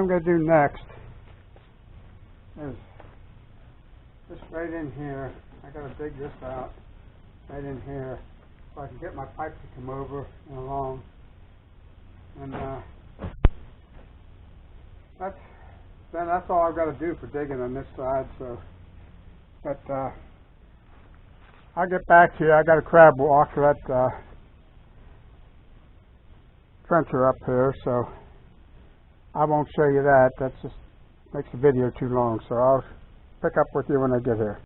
I'm going to do next is just right in here. I got to dig this out right in here so I can get my pipe to come over and along. And that's all I've got to do for digging on this side. So, but I'll get back to you. I got a crab walk that trencher up here, so I won't show you that. That just makes the video too long. So I'll pick up with you when I get here.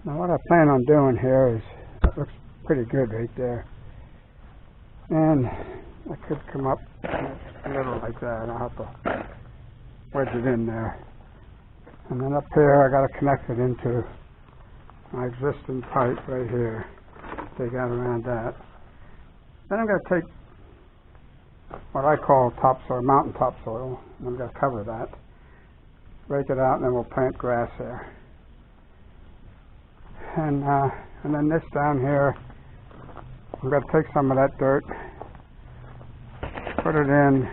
Now what I plan on doing here is, that looks pretty good right there. And I could come up a little like that. I'll have to wedge it in there. And then up here I got to connect it into my existing pipe right here. Dig out around that. Then I'm going to take what I call topsoil, mountain topsoil, and I'm going to cover that. Rake it out, and then we'll plant grass there. And then this down here, I'm going to take some of that dirt, put it in,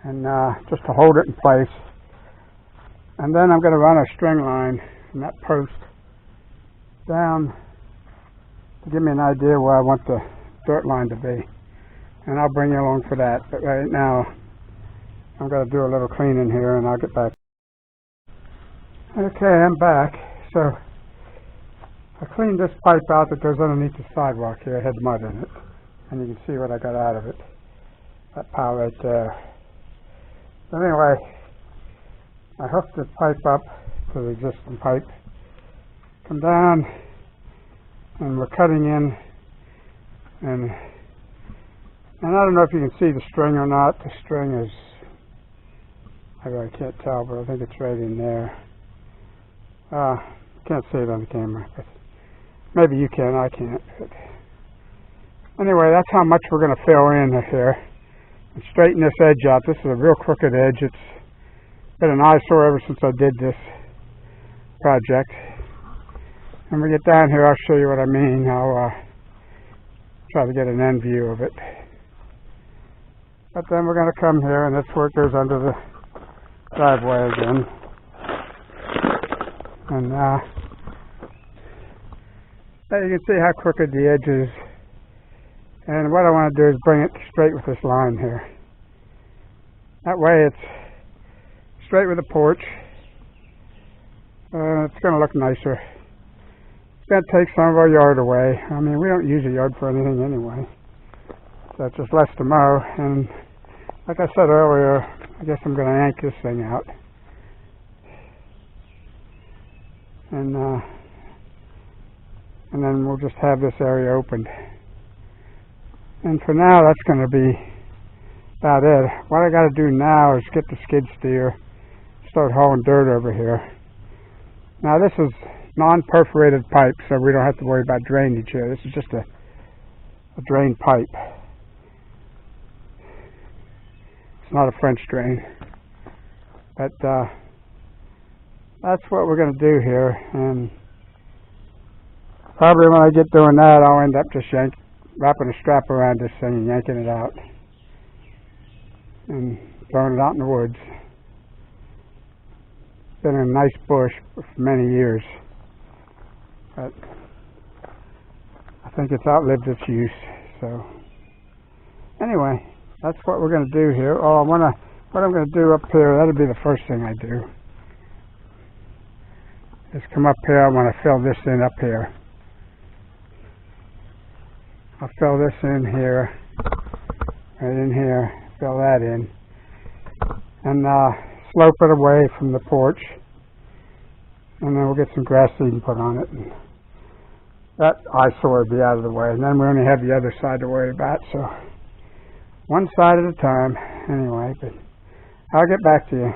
and just to hold it in place. And then I'm going to run a string line from that post down to give me an idea where I want the dirt line to be. And I'll bring you along for that. But right now, I'm going to do a little cleaning here and I'll get back. Okay, I'm back. So I cleaned this pipe out that goes underneath the sidewalk here. It had mud in it. And you can see what I got out of it. That pile right there. So anyway, I hooked the pipe up to the existing pipe. Come down, and we're cutting in, and I don't know if you can see the string or not. The string is, I really can't tell, but I think it's right in there. Can't see it on the camera, but maybe you can, I can't. But anyway, that's how much we're going to fill in here. And straighten this edge out. This is a real crooked edge. It's been an eyesore ever since I did this project. When we get down here, I'll show you what I mean. I'll try to get an end view of it. But then we're going to come here, and that's where it goes under the driveway again. And there you can see how crooked the edge is. And what I want to do is bring it straight with this line here. That way it's straight with the porch. It's going to look nicer. It's going to take some of our yard away. I mean, we don't use a yard for anything anyway. So it's just less to mow. And like I said earlier, I guess I'm going to yank this thing out. And then we'll just have this area opened. And for now, that's going to be about it. What I got to do now is get the skid steer, start hauling dirt over here. Now this is non-perforated pipe, so we don't have to worry about drainage here. This is just a drain pipe. It's not a French drain. But that's what we're going to do here. And probably when I get doing that, I'll end up just wrapping a strap around this thing and yanking it out and throwing it out in the woods. It's been a nice bush for many years, but I think it's outlived its use. So anyway, that's what we're going to do here. Oh, what I'm going to do up here, that'll be the first thing I do, is come up here. I want to fill this in up here. I'll fill this in here, right in here, fill that in, and slope it away from the porch, and then we'll get some grass seed put on it, and that eyesore will be out of the way, and then we only have the other side to worry about, so one side at a time, anyway, but I'll get back to you.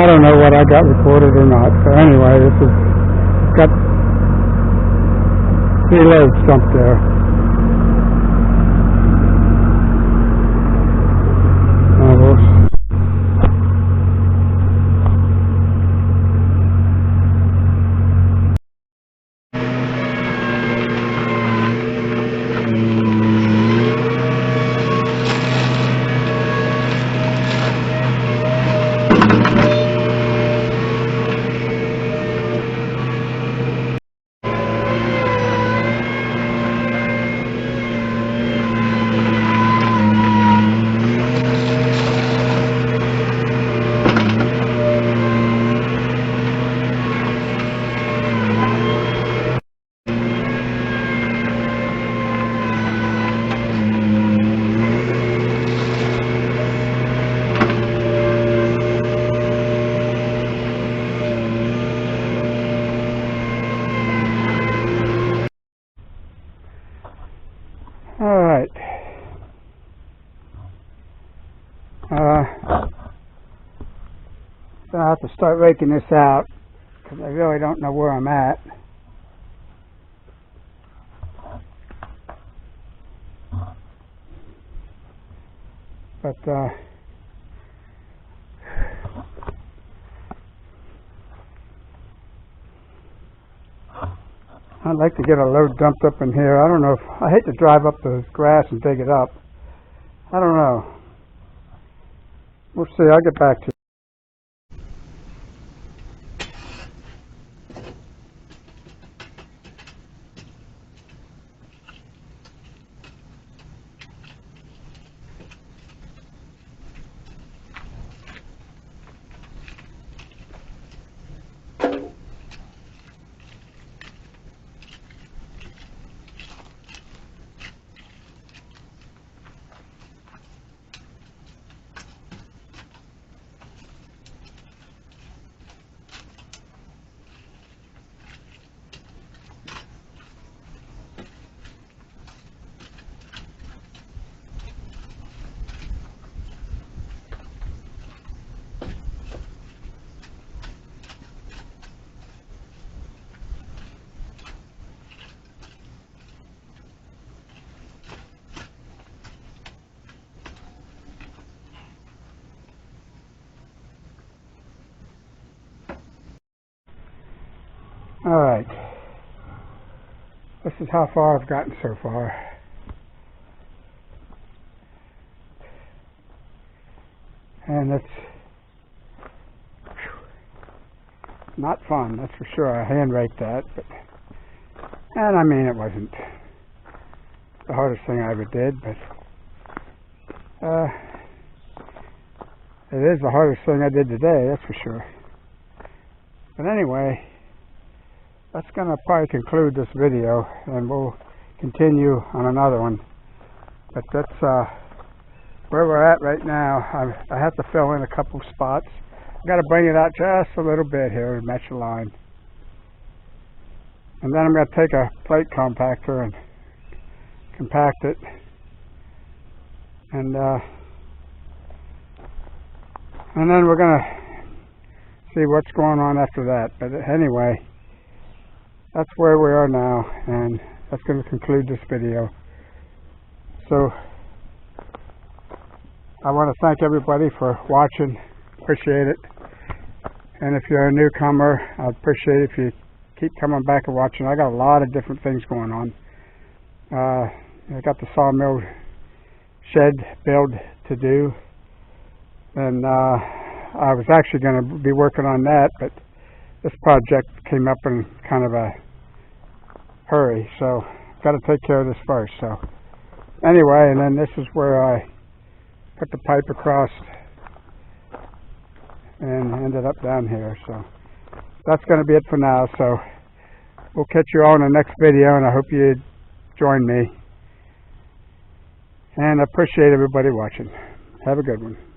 I don't know what I got recorded or not. So anyway, this is got 3 loads dumped there. Alright. So I have to start raking this out because I really don't know where I'm at. But I'd like to get a load dumped up in here. I don't know if I hate to drive up the grass and dig it up. I don't know. We'll see. I'll get back to you. Alright, this is how far I've gotten so far. And it's not fun, that's for sure. I hand raked that, but, and I mean it wasn't the hardest thing I ever did, but it is the hardest thing I did today, that's for sure. But anyway, that's going to probably conclude this video, and we'll continue on another one. But that's where we're at right now. I have to fill in a couple spots. I've got to bring it out just a little bit here and match the line. And then I'm going to take a plate compactor and compact it. And then we're going to see what's going on after that. But anyway, that's where we are now, and that's going to conclude this video. So I want to thank everybody for watching. Appreciate it. And if you're a newcomer, I'd appreciate it if you keep coming back and watching. I got a lot of different things going on. I got the sawmill shed build to do, and I was actually going to be working on that, but this project came up in kind of a hurry, so got to take care of this first. So anyway, and then this is where I put the pipe across and ended up down here. So that's going to be it for now. So we'll catch you all in the next video, and I hope you join me. And I appreciate everybody watching. Have a good one.